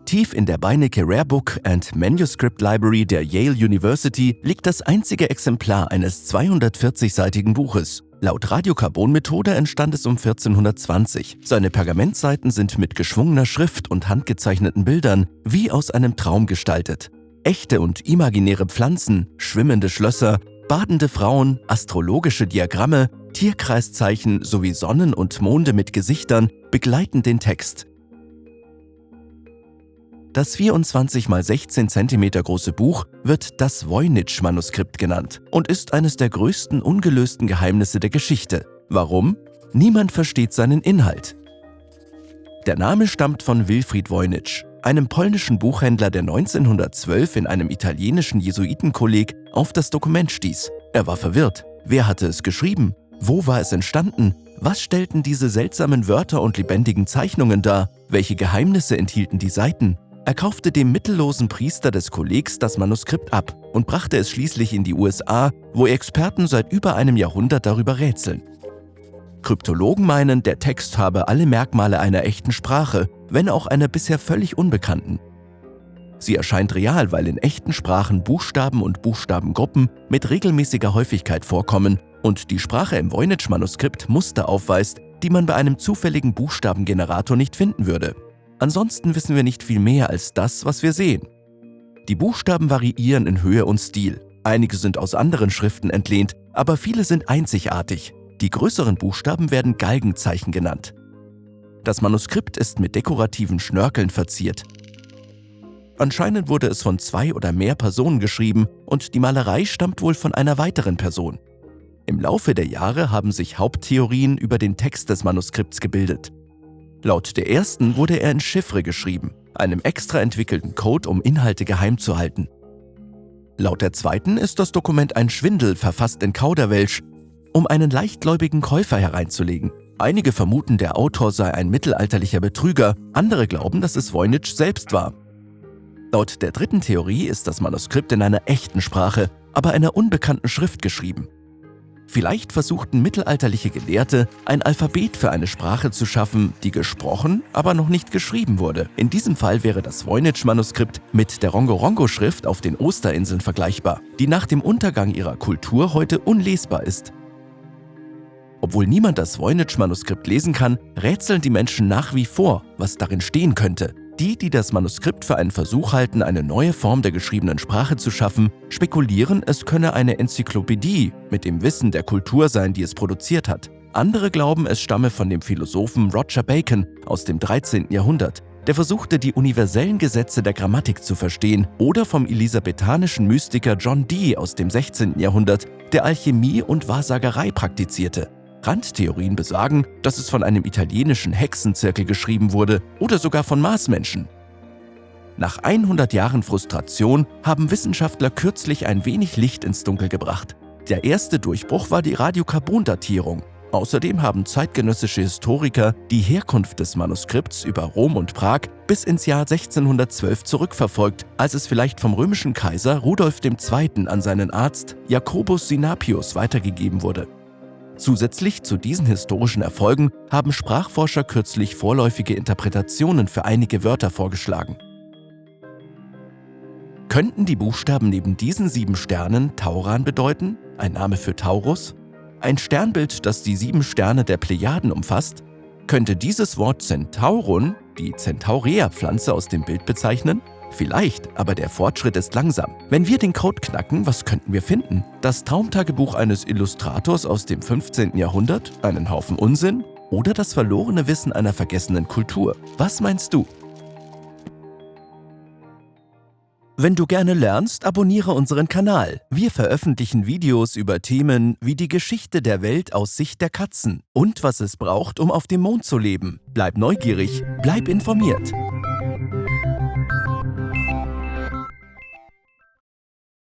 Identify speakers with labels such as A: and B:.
A: Tief in der Beinecke Rare Book and Manuscript Library der Yale University liegt das einzige Exemplar eines 240-seitigen Buches. Laut Radiokarbonmethode entstand es um 1420. Seine Pergamentseiten sind mit geschwungener Schrift und handgezeichneten Bildern wie aus einem Traum gestaltet. Echte und imaginäre Pflanzen, schwimmende Schlösser, badende Frauen, astrologische Diagramme, Tierkreiszeichen sowie Sonnen und Monde mit Gesichtern begleiten den Text. Das 24 x 16 cm große Buch wird das Voynich-Manuskript genannt und ist eines der größten ungelösten Geheimnisse der Geschichte. Warum? Niemand versteht seinen Inhalt. Der Name stammt von Wilfrid Voynich, einem polnischen Buchhändler, der 1912 in einem italienischen Jesuitenkolleg auf das Dokument stieß. Er war verwirrt. Wer hatte es geschrieben? Wo war es entstanden? Was stellten diese seltsamen Wörter und lebendigen Zeichnungen dar? Welche Geheimnisse enthielten die Seiten? Er kaufte dem mittellosen Priester des Kollegs das Manuskript ab und brachte es schließlich in die USA, wo Experten seit über einem Jahrhundert darüber rätseln. Kryptologen meinen, der Text habe alle Merkmale einer echten Sprache, wenn auch einer bisher völlig unbekannten. Sie erscheint real, weil in echten Sprachen Buchstaben und Buchstabengruppen mit regelmäßiger Häufigkeit vorkommen und die Sprache im Voynich-Manuskript Muster aufweist, die man bei einem zufälligen Buchstabengenerator nicht finden würde. Ansonsten wissen wir nicht viel mehr als das, was wir sehen. Die Buchstaben variieren in Höhe und Stil. Einige sind aus anderen Schriften entlehnt, aber viele sind einzigartig. Die größeren Buchstaben werden Galgenzeichen genannt. Das Manuskript ist mit dekorativen Schnörkeln verziert. Anscheinend wurde es von 2 oder mehr Personen geschrieben und die Malerei stammt wohl von einer weiteren Person. Im Laufe der Jahre haben sich Haupttheorien über den Text des Manuskripts gebildet. Laut der ersten wurde er in Chiffre geschrieben, einem extra entwickelten Code, um Inhalte geheim zu halten. Laut der zweiten ist das Dokument ein Schwindel, verfasst in Kauderwelsch, um einen leichtgläubigen Käufer hereinzulegen. Einige vermuten, der Autor sei ein mittelalterlicher Betrüger, andere glauben, dass es Voynich selbst war. Laut der dritten Theorie ist das Manuskript in einer echten Sprache, aber einer unbekannten Schrift geschrieben. Vielleicht versuchten mittelalterliche Gelehrte, ein Alphabet für eine Sprache zu schaffen, die gesprochen, aber noch nicht geschrieben wurde. In diesem Fall wäre das Voynich-Manuskript mit der Rongorongo-Schrift auf den Osterinseln vergleichbar, die nach dem Untergang ihrer Kultur heute unlesbar ist. Obwohl niemand das Voynich-Manuskript lesen kann, rätseln die Menschen nach wie vor, was darin stehen könnte. Die das Manuskript für einen Versuch halten, eine neue Form der geschriebenen Sprache zu schaffen, spekulieren, es könne eine Enzyklopädie mit dem Wissen der Kultur sein, die es produziert hat. Andere glauben, es stamme von dem Philosophen Roger Bacon aus dem 13. Jahrhundert, der versuchte, die universellen Gesetze der Grammatik zu verstehen, oder vom elisabethanischen Mystiker John Dee aus dem 16. Jahrhundert, der Alchemie und Wahrsagerei praktizierte. Randtheorien besagen, dass es von einem italienischen Hexenzirkel geschrieben wurde oder sogar von Marsmenschen. Nach 100 Jahren Frustration haben Wissenschaftler kürzlich ein wenig Licht ins Dunkel gebracht. Der erste Durchbruch war die Radiokarbondatierung. Außerdem haben zeitgenössische Historiker die Herkunft des Manuskripts über Rom und Prag bis ins Jahr 1612 zurückverfolgt, als es vielleicht vom römischen Kaiser Rudolf II. An seinen Arzt Jacobus Sinapius weitergegeben wurde. Zusätzlich zu diesen historischen Erfolgen haben Sprachforscher kürzlich vorläufige Interpretationen für einige Wörter vorgeschlagen. Könnten die Buchstaben neben diesen 7 Sternen Tauran bedeuten, ein Name für Taurus? Ein Sternbild, das die 7 Sterne der Plejaden umfasst? Könnte dieses Wort Centaurun die Centaurea-Pflanze aus dem Bild bezeichnen? Vielleicht, aber der Fortschritt ist langsam. Wenn wir den Code knacken, was könnten wir finden? Das Traumtagebuch eines Illustrators aus dem 15. Jahrhundert? Einen Haufen Unsinn? Oder das verlorene Wissen einer vergessenen Kultur? Was meinst du? Wenn du gerne lernst, abonniere unseren Kanal. Wir veröffentlichen Videos über Themen wie die Geschichte der Welt aus Sicht der Katzen und was es braucht, um auf dem Mond zu leben. Bleib neugierig, bleib informiert.